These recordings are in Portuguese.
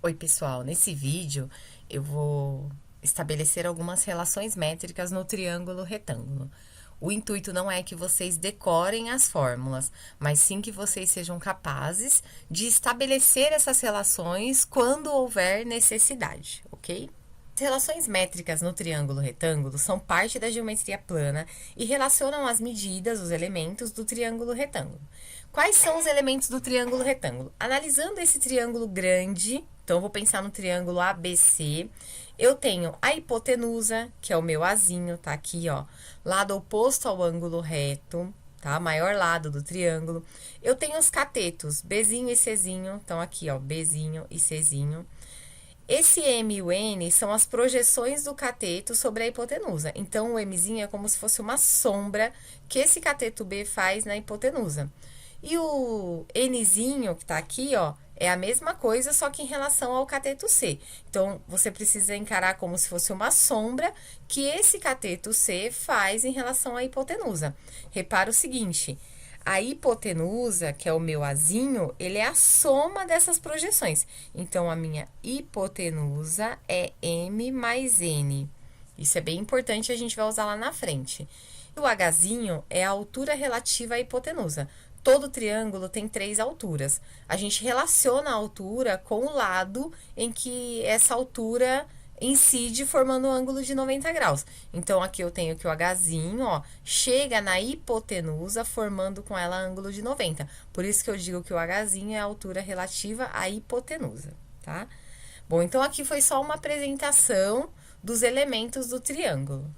Oi, pessoal. Nesse vídeo eu vou estabelecer algumas relações métricas no triângulo retângulo. O intuito não é que vocês decorem as fórmulas, mas sim que vocês sejam capazes de estabelecer essas relações quando houver necessidade, ok? As relações métricas no triângulo retângulo são parte da geometria plana e relacionam as medidas, os elementos do triângulo retângulo. Quais são os elementos do triângulo retângulo? Analisando esse triângulo grande, então eu vou pensar no triângulo ABC, eu tenho a hipotenusa, que é o meu Azinho, tá aqui, ó, lado oposto ao ângulo reto, tá? Maior lado do triângulo. Eu tenho os catetos, Bzinho e Czinho, então aqui, ó, Bzinho e Czinho. Esse M e o N são as projeções do cateto sobre a hipotenusa. Então, o Mzinho é como se fosse uma sombra que esse cateto B faz na hipotenusa. E o Nzinho, que tá aqui, ó, é a mesma coisa, só que em relação ao cateto C. Então, você precisa encarar como se fosse uma sombra que esse cateto C faz em relação à hipotenusa. Repara o seguinte: a hipotenusa, que é o meu Azinho, ele é a soma dessas projeções. Então, a minha hipotenusa é M mais N. Isso é bem importante, a gente vai usar lá na frente. O Hzinho é a altura relativa à hipotenusa. Todo triângulo tem 3 alturas. A gente relaciona a altura com o lado em que essa altura incide formando um ângulo de 90 graus. Então, aqui eu tenho que o Hzinho, ó, chega na hipotenusa, formando com ela ângulo de 90. Por isso que eu digo que o Hzinho é a altura relativa à hipotenusa, tá? Bom, então aqui foi só uma apresentação dos elementos do triângulo.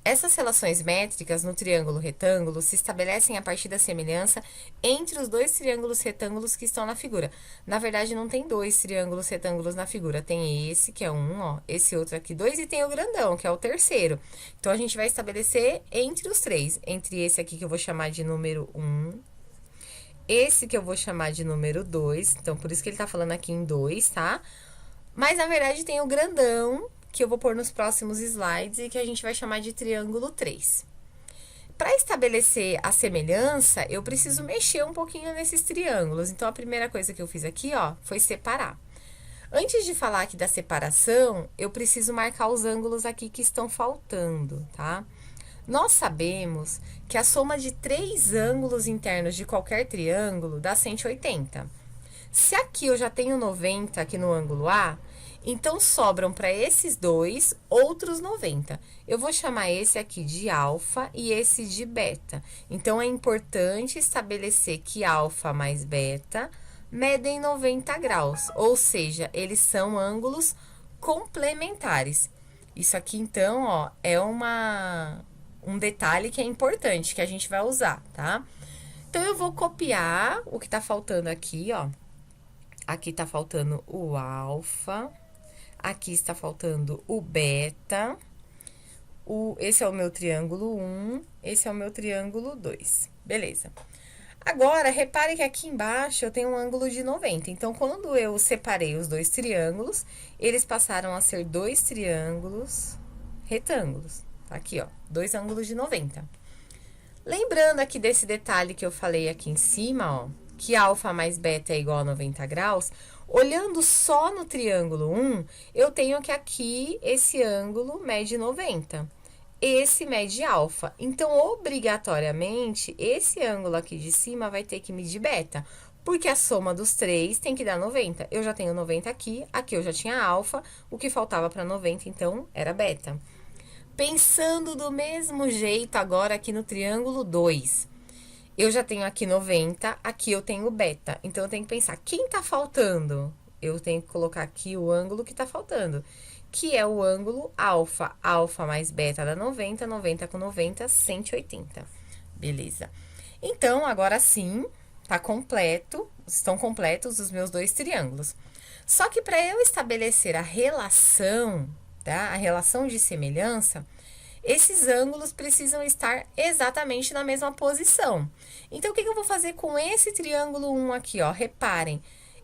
Essas relações métricas no triângulo retângulo se estabelecem a partir da semelhança entre os dois triângulos retângulos que estão na figura. Na verdade, não tem dois triângulos retângulos na figura. Tem esse, que é um, ó, esse outro aqui, dois, e tem o grandão, que é o terceiro. Então, a gente vai estabelecer entre os três. Entre esse aqui, que eu vou chamar de número 1, esse que eu vou chamar de número 2. Então, por isso que ele tá falando aqui em 2, tá? Mas, na verdade, tem o grandão, que eu vou pôr nos próximos slides e que a gente vai chamar de triângulo 3. Para estabelecer a semelhança, eu preciso mexer um pouquinho nesses triângulos. Então, a primeira coisa que eu fiz aqui, ó, foi separar. Antes de falar aqui da separação, eu preciso marcar os ângulos aqui que estão faltando, tá? Nós sabemos que a soma de 3 ângulos internos de qualquer triângulo dá 180. Se aqui eu já tenho 90 aqui no ângulo A, então sobram para esses dois outros 90. Eu vou chamar esse aqui de alfa e esse de beta. Então, é importante estabelecer que alfa mais beta medem 90 graus, ou seja, eles são ângulos complementares. Isso aqui, então, ó, é um detalhe que é importante, que a gente vai usar, tá? Então, eu vou copiar o que tá faltando aqui, ó. Aqui tá faltando o alfa, aqui está faltando o beta, esse é o meu triângulo 1, esse é o meu triângulo 2, beleza. Agora, repare que aqui embaixo eu tenho um ângulo de 90, então, quando eu separei os dois triângulos, eles passaram a ser dois triângulos retângulos, tá aqui, ó, dois ângulos de 90. Lembrando aqui desse detalhe que eu falei aqui em cima, ó, que alfa mais beta é igual a 90 graus, olhando só no triângulo 1, eu tenho que aqui esse ângulo mede 90. Esse mede alfa. Então, obrigatoriamente, esse ângulo aqui de cima vai ter que medir beta, porque a soma dos três tem que dar 90. Eu já tenho 90 aqui, aqui eu já tinha alfa, o que faltava para 90, então, era beta. Pensando do mesmo jeito agora aqui no triângulo 2. Eu já tenho aqui 90, aqui eu tenho beta. Então, eu tenho que pensar, quem tá faltando? Eu tenho que colocar aqui o ângulo que tá faltando, que é o ângulo alfa. Alfa mais beta dá 90, 90 com 90, 180. Beleza. Então, agora sim, tá completo, estão completos os meus dois triângulos. Só que para eu estabelecer a relação, tá? A relação de semelhança, esses ângulos precisam estar exatamente na mesma posição. Então, o que eu vou fazer com esse triângulo 1 aqui, ó? Reparem,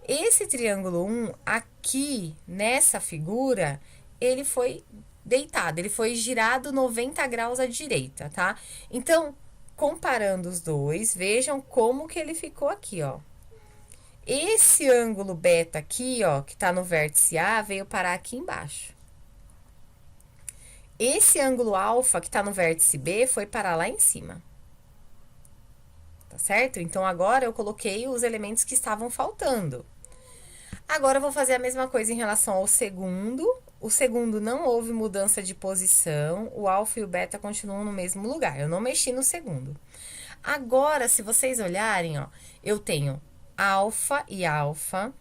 esse triângulo 1 aqui, nessa figura, ele foi deitado, ele foi girado 90 graus à direita, tá? Então, comparando os dois, vejam como que ele ficou aqui, ó. Esse ângulo beta aqui, ó, que tá no vértice A, veio parar aqui embaixo. Esse ângulo alfa, que tá no vértice B, foi parar lá em cima. Tá certo? Então, agora eu coloquei os elementos que estavam faltando. Agora, eu vou fazer a mesma coisa em relação ao segundo. O segundo não houve mudança de posição, o alfa e o beta continuam no mesmo lugar. Eu não mexi no segundo. Agora, se vocês olharem, ó, eu tenho alfa e alfa,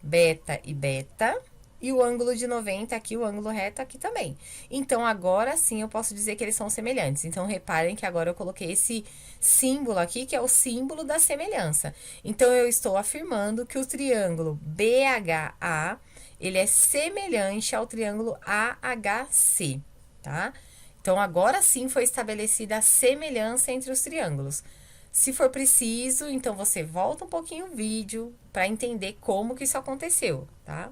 beta e beta, e o ângulo de 90 aqui, o ângulo reto aqui também. Então, agora sim eu posso dizer que eles são semelhantes. Então, reparem que agora eu coloquei esse símbolo aqui, que é o símbolo da semelhança. Então, eu estou afirmando que o triângulo BHA, ele é semelhante ao triângulo AHC, tá? Então, agora sim foi estabelecida a semelhança entre os triângulos. Se for preciso, então você volta um pouquinho o vídeo para entender como que isso aconteceu, tá?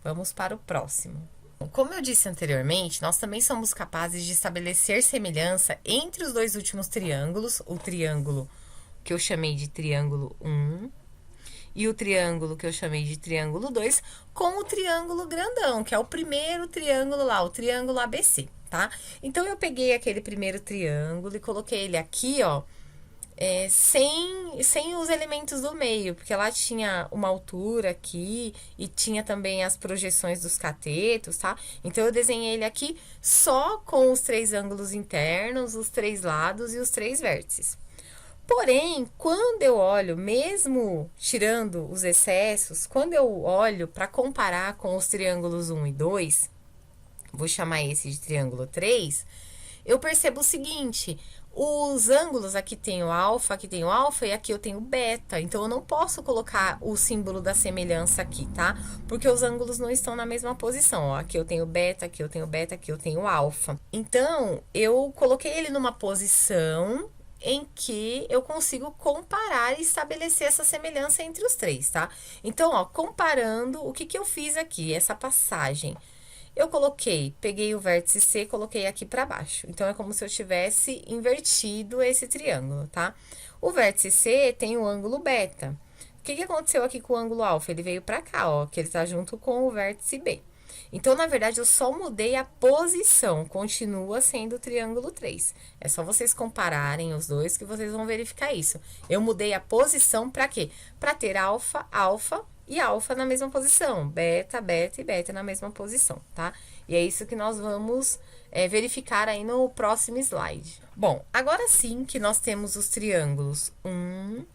Vamos para o próximo. Como eu disse anteriormente, nós também somos capazes de estabelecer semelhança entre os dois últimos triângulos, o triângulo que eu chamei de triângulo 1 e o triângulo que eu chamei de triângulo 2, com o triângulo grandão, que é o primeiro triângulo lá, o triângulo ABC, tá? Então, eu peguei aquele primeiro triângulo e coloquei ele aqui, ó, sem os elementos do meio, porque lá tinha uma altura aqui e tinha também as projeções dos catetos, tá? Então, eu desenhei ele aqui só com os 3 ângulos internos, os 3 lados e os 3 vértices. Porém, quando eu olho, mesmo tirando os excessos, quando eu olho para comparar com os triângulos 1 e 2, vou chamar esse de triângulo 3, eu percebo o seguinte: os ângulos, aqui tem o alfa, aqui tem o alfa e aqui eu tenho o beta. Então, eu não posso colocar o símbolo da semelhança aqui, tá? Porque os ângulos não estão na mesma posição, ó. Aqui eu tenho beta, aqui eu tenho beta, aqui eu tenho alfa. Então, eu coloquei ele numa posição em que eu consigo comparar e estabelecer essa semelhança entre os 3, tá? Então, ó, comparando, o que que eu fiz aqui? Essa passagem. Eu peguei o vértice C, coloquei aqui para baixo. Então, é como se eu tivesse invertido esse triângulo, tá? O vértice C tem o ângulo beta. O que que aconteceu aqui com o ângulo alfa? Ele veio para cá, ó, que ele tá junto com o vértice B. Então, na verdade, eu só mudei a posição, continua sendo o triângulo 3. É só vocês compararem os dois que vocês vão verificar isso. Eu mudei a posição para quê? Para ter alfa, alfa e alfa na mesma posição, beta, beta e beta na mesma posição, tá? E é isso que nós vamos verificar aí no próximo slide. Bom, agora sim que nós temos os triângulos 1,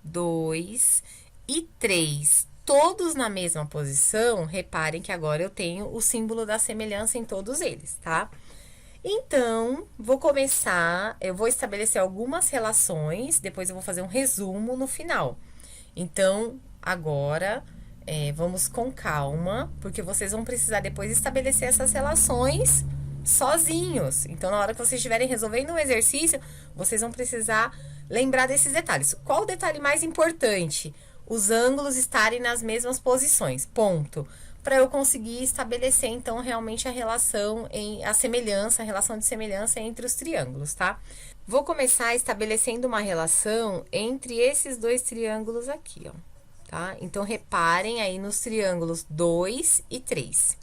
2 e 3, todos na mesma posição, reparem que agora eu tenho o símbolo da semelhança em todos eles, tá? Então, eu vou estabelecer algumas relações, depois eu vou fazer um resumo no final. Então, agora, vamos com calma, porque vocês vão precisar depois estabelecer essas relações sozinhos. Então, na hora que vocês estiverem resolvendo um exercício, vocês vão precisar lembrar desses detalhes. Qual o detalhe mais importante? Os ângulos estarem nas mesmas posições, ponto. Para eu conseguir estabelecer, então, realmente a relação, a relação de semelhança entre os triângulos, tá? Vou começar estabelecendo uma relação entre esses dois triângulos aqui, ó, tá? Então, reparem aí nos triângulos 2 e 3.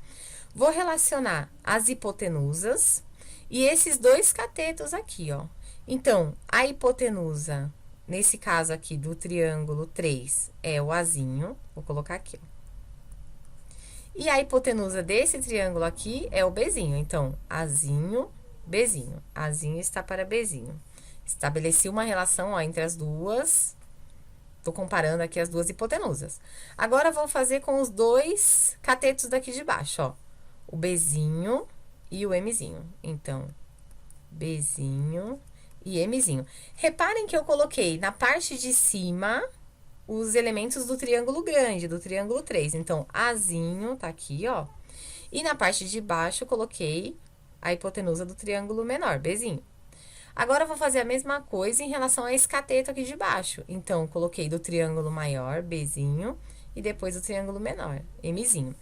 Vou relacionar as hipotenusas e esses dois catetos aqui, ó. Então, a hipotenusa, nesse caso aqui do triângulo 3, é o Azinho. Vou colocar aqui, ó. E a hipotenusa desse triângulo aqui é o Bzinho. Então, Azinho, Bzinho. Azinho está para Bzinho. Estabeleci uma relação, ó, entre as duas. Tô comparando aqui as duas hipotenusas. Agora, vou fazer com os dois catetos daqui de baixo, ó. O Bzinho e o Mzinho. Então, Bzinho e Mzinho. Reparem que eu coloquei na parte de cima os elementos do triângulo grande, do triângulo 3. Então, Azinho tá aqui, ó. E na parte de baixo, eu coloquei a hipotenusa do triângulo menor, Bzinho. Agora, eu vou fazer a mesma coisa em relação a esse cateto aqui de baixo. Então, coloquei do triângulo maior, Bzinho, e depois do triângulo menor, Mzinho.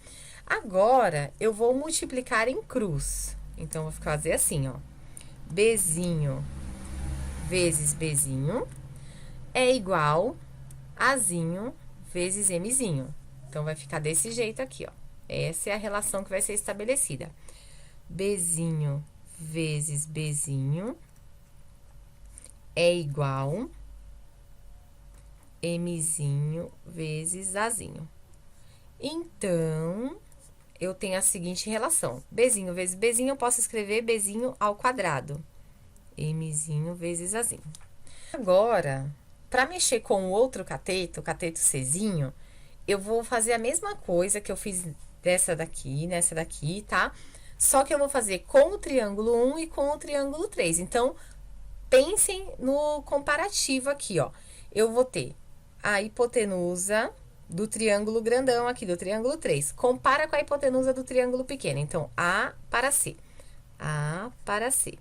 Agora, eu vou multiplicar em cruz. Então, vou fazer assim, ó. Bzinho vezes Bzinho é igual Azinho vezes mzinho. Então, vai ficar desse jeito aqui, ó. Essa é a relação que vai ser estabelecida. Bzinho vezes Bzinho é igual Mzinho vezes Azinho. Então, eu tenho a seguinte relação. Bzinho vezes Bzinho, eu posso escrever Bzinho ao quadrado. Mzinho vezes Azinho. Agora, para mexer com o outro cateto, o cateto Czinho, eu vou fazer a mesma coisa que eu fiz nessa daqui, tá? Só que eu vou fazer com o triângulo 1 e com o triângulo 3. Então, pensem no comparativo aqui, ó. Eu vou ter a hipotenusa do triângulo grandão aqui, do triângulo 3. Compara com a hipotenusa do triângulo pequeno. Então, A para C. A para C.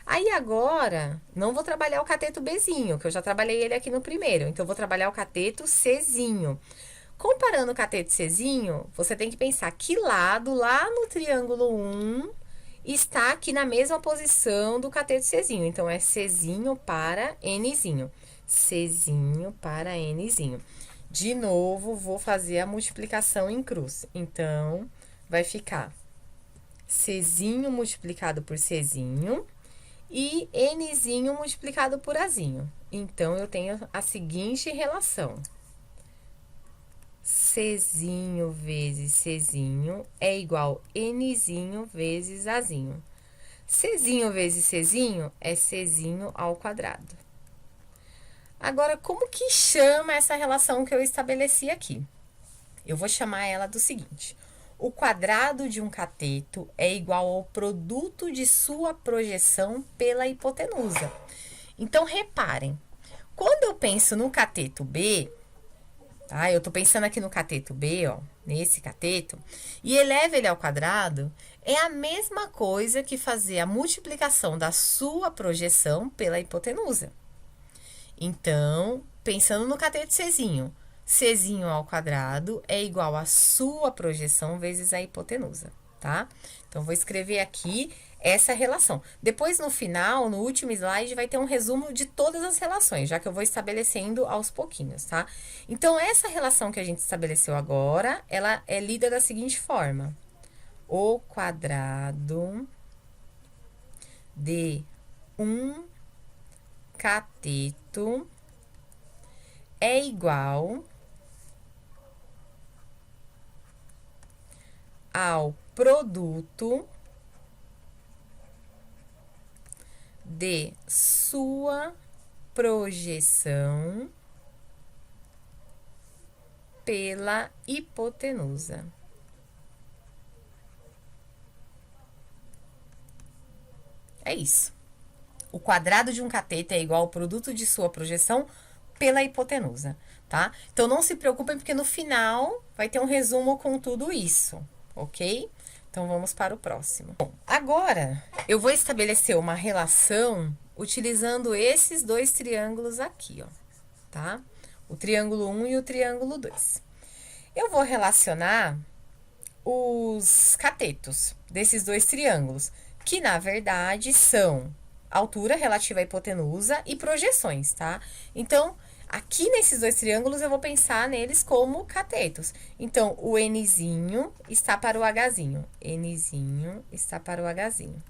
Aí, agora, não vou trabalhar o cateto Bzinho, que eu já trabalhei ele aqui no primeiro. Então, eu vou trabalhar o cateto Czinho. Comparando o cateto Czinho, você tem que pensar que lado, lá no triângulo 1, está aqui na mesma posição do cateto Czinho. Então, é Czinho para Nzinho. Czinho para Nzinho. De novo, vou fazer a multiplicação em cruz. Então, vai ficar Czinho multiplicado por Czinho e Nzinho multiplicado por Azinho. Então, eu tenho a seguinte relação. Czinho vezes Czinho é igual Nzinho vezes Azinho. Czinho vezes Czinho é Czinho ao quadrado. Agora, como que chama essa relação que eu estabeleci aqui? Eu vou chamar ela do seguinte: o quadrado de um cateto é igual ao produto de sua projeção pela hipotenusa. Então, reparem, quando eu penso no cateto B, tá? Eu tô pensando aqui no cateto B, ó, nesse cateto, e elevo ele ao quadrado, é a mesma coisa que fazer a multiplicação da sua projeção pela hipotenusa. Então, pensando no cateto Czinho, Czinho ao quadrado é igual a sua projeção vezes a hipotenusa, tá? Então, vou escrever aqui essa relação. Depois, no final, no último slide, vai ter um resumo de todas as relações, já que eu vou estabelecendo aos pouquinhos, tá? Então, essa relação que a gente estabeleceu agora, ela é lida da seguinte forma: o quadrado de um cateto é igual ao produto de sua projeção pela hipotenusa. É isso. O quadrado de um cateto é igual ao produto de sua projeção pela hipotenusa, tá? Então, não se preocupem, porque no final vai ter um resumo com tudo isso, ok? Então, vamos para o próximo. Bom, agora, eu vou estabelecer uma relação utilizando esses dois triângulos aqui, ó, tá? O triângulo 1 e o triângulo 2. Eu vou relacionar os catetos desses dois triângulos, que, na verdade, são altura relativa à hipotenusa e projeções, tá? Então, aqui nesses dois triângulos, eu vou pensar neles como catetos. Então, o Nzinho está para o Hzinho. Nzinho está para o Hzinho.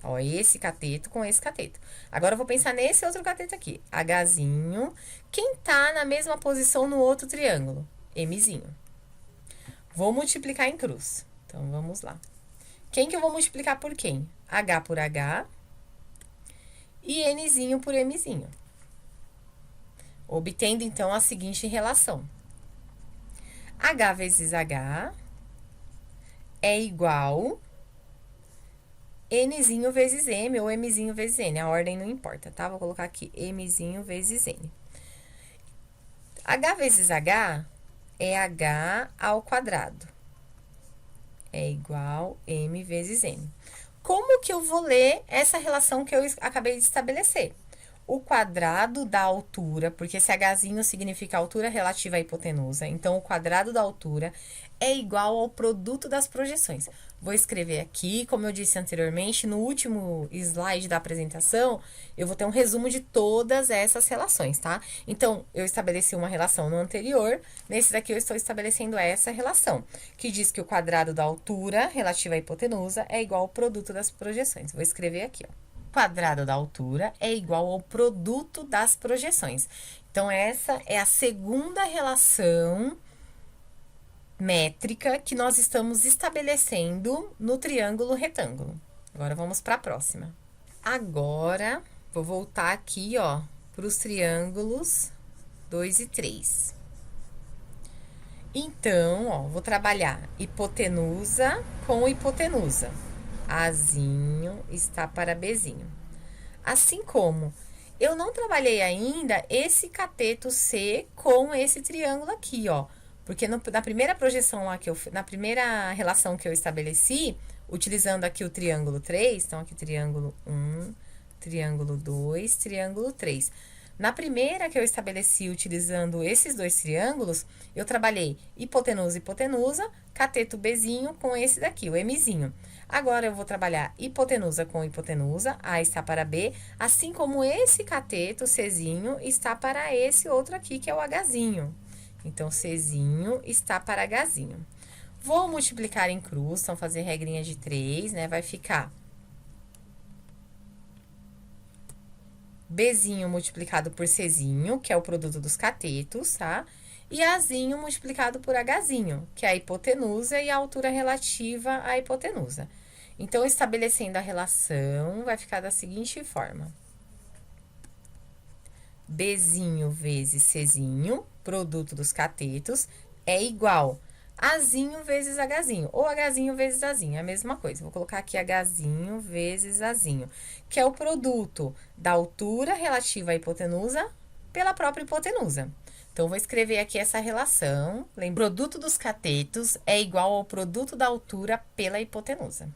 Ó, esse cateto com esse cateto. Agora, eu vou pensar nesse outro cateto aqui. Hzinho. Quem tá na mesma posição no outro triângulo? Mzinho. Vou multiplicar em cruz. Então, vamos lá. Quem que eu vou multiplicar por quem? H por H e Nzinho por Mzinho. Obtendo, então, a seguinte relação. H vezes H é igual Nzinho vezes M ou Mzinho vezes N. A ordem não importa, tá? Vou colocar aqui Mzinho vezes N. H vezes H é H ao quadrado. É igual M vezes N. Como que eu vou ler essa relação que eu acabei de estabelecer? o quadrado da altura, porque esse Hzinho significa altura relativa à hipotenusa, então o quadrado da altura é igual ao produto das projeções. Vou escrever aqui, como eu disse anteriormente, no último slide da apresentação, eu vou ter um resumo de todas essas relações, tá? Então, eu estabeleci uma relação no anterior, nesse daqui eu estou estabelecendo essa relação, que diz que o quadrado da altura relativa à hipotenusa é igual ao produto das projeções. Vou escrever aqui, ó. Quadrado da altura é igual ao produto das projeções. Então, essa é a segunda relação métrica que nós estamos estabelecendo no triângulo retângulo. Agora, vamos para a próxima. Agora, vou voltar aqui, ó, para os triângulos 2 e 3. Então, ó, vou trabalhar hipotenusa com hipotenusa. Azinho está para Bzinho. Assim como eu não trabalhei ainda esse cateto C com esse triângulo aqui, ó. Porque na primeira projeção lá na primeira relação que eu estabeleci, utilizando aqui o triângulo 3, então aqui triângulo 1, triângulo 2, triângulo 3. Na primeira que eu estabeleci utilizando esses dois triângulos, eu trabalhei hipotenusa, hipotenusa, cateto Bzinho com esse daqui, o Mzinho. Agora, eu vou trabalhar hipotenusa com hipotenusa, A está para B, assim como esse cateto, Czinho, está para esse outro aqui, que é o Hzinho. Então, Czinho está para Hzinho. Vou multiplicar em cruz, então, fazer regrinha de 3, né? Vai ficar Bzinho multiplicado por Czinho, que é o produto dos catetos, tá? E Azinho multiplicado por Hzinho, que é a hipotenusa e a altura relativa à hipotenusa. Então, estabelecendo a relação, vai ficar da seguinte forma. Bzinho vezes Czinho, produto dos catetos, é igual Azinho vezes Hzinho, ou Hzinho vezes Azinho, é a mesma coisa. Vou colocar aqui Hzinho vezes Azinho, que é o produto da altura relativa à hipotenusa pela própria hipotenusa. Então, vou escrever aqui essa relação. Lembra, o produto dos catetos é igual ao produto da altura pela hipotenusa.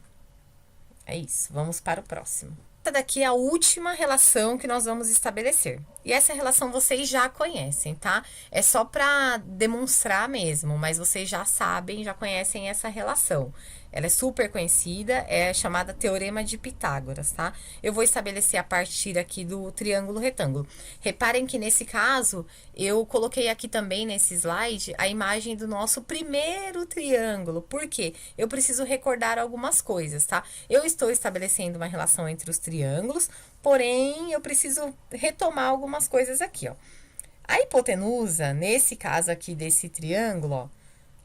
É isso, vamos para o próximo. Essa daqui é a última relação que nós vamos estabelecer. E essa relação vocês já conhecem, tá? É só para demonstrar mesmo, mas vocês já sabem, já conhecem essa relação. Ela é super conhecida, é chamada Teorema de Pitágoras, tá? Eu vou estabelecer a partir aqui do triângulo retângulo. Reparem que nesse caso, eu coloquei aqui também nesse slide a imagem do nosso primeiro triângulo. Por quê? Eu preciso recordar algumas coisas, tá? Eu estou estabelecendo uma relação entre os triângulos, porém, eu preciso retomar algumas coisas aqui, ó. A hipotenusa, nesse caso aqui desse triângulo, ó,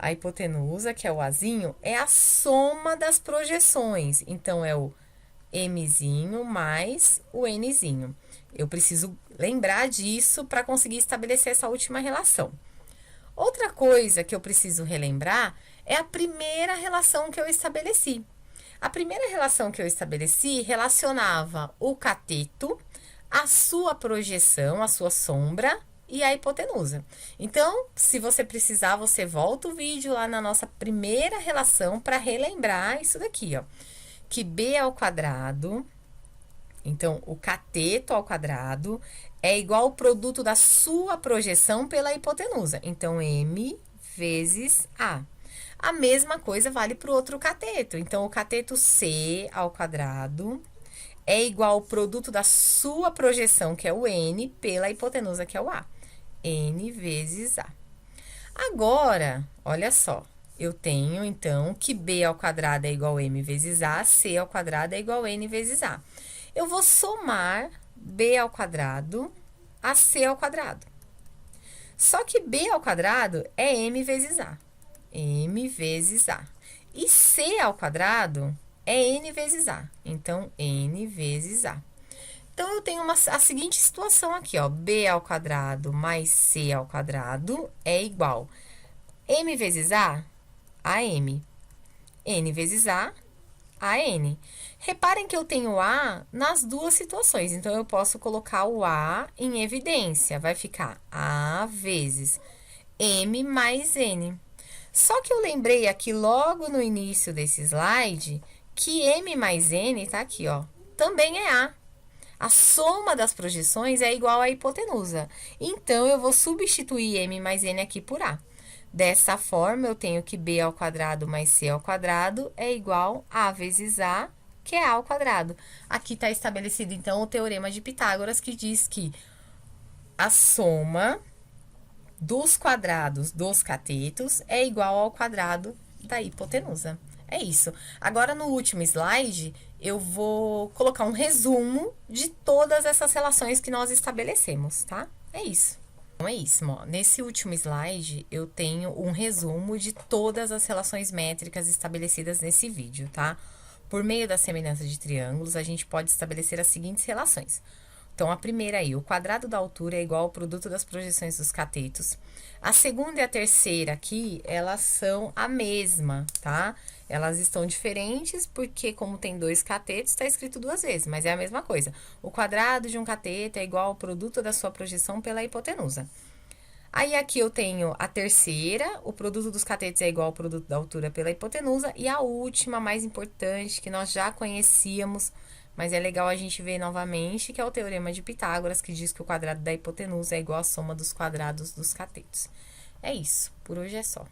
a hipotenusa, que é o Azinho, é a soma das projeções. Então, é o Mzinho mais o Nzinho. Eu preciso lembrar disso para conseguir estabelecer essa última relação. Outra coisa que eu preciso relembrar é a primeira relação que eu estabeleci. A primeira relação que eu estabeleci relacionava o cateto, a sua projeção, a sua sombra e a hipotenusa. Então, se você precisar, você volta o vídeo lá na nossa primeira relação para relembrar isso daqui, ó. Que B ao quadrado, então, o cateto ao quadrado é igual ao produto da sua projeção pela hipotenusa. Então, M vezes A. A mesma coisa vale para o outro cateto. Então, o cateto C ao quadrado é igual ao produto da sua projeção, que é o N, pela hipotenusa, que é o A. N vezes A. Agora, olha só, eu tenho, então, que B ao quadrado é igual a M vezes A, C ao quadrado é igual a N vezes A. Eu vou somar B ao quadrado a C ao quadrado. Só que B ao quadrado é M vezes A. M vezes A. E C ao quadrado é N vezes A. Então, N vezes A. Então, eu tenho a seguinte situação aqui, ó. B ao quadrado mais C ao quadrado é igual M vezes A M. N vezes A N. Reparem que eu tenho A nas duas situações. Então, eu posso colocar o A em evidência. Vai ficar A vezes M mais N. Só que eu lembrei aqui logo no início desse slide que M mais N tá aqui, ó. Também é A. A soma das projeções é igual à hipotenusa. Então, eu vou substituir m mais n aqui por a. Dessa forma, eu tenho que b ao quadrado mais c ao quadrado é igual a vezes a, que é a ao quadrado. Aqui está estabelecido, então, o teorema de Pitágoras, que diz que a soma dos quadrados dos catetos é igual ao quadrado da hipotenusa. É isso. Agora, no último slide, eu vou colocar um resumo de todas essas relações que nós estabelecemos, tá? É isso. Então, é isso, ó. Nesse último slide, eu tenho um resumo de todas as relações métricas estabelecidas nesse vídeo, tá? Por meio da semelhança de triângulos, a gente pode estabelecer as seguintes relações. Então, a primeira aí, o quadrado da altura é igual ao produto das projeções dos catetos. A segunda e a terceira aqui, elas são a mesma, tá? Elas estão diferentes porque, como tem dois catetos, está escrito duas vezes, mas é a mesma coisa. O quadrado de um cateto é igual ao produto da sua projeção pela hipotenusa. Aí, aqui eu tenho a terceira, o produto dos catetos é igual ao produto da altura pela hipotenusa. E a última, mais importante, que nós já conhecíamos, mas é legal a gente ver novamente, que é o teorema de Pitágoras, que diz que o quadrado da hipotenusa é igual à soma dos quadrados dos catetos. É isso, por hoje é só.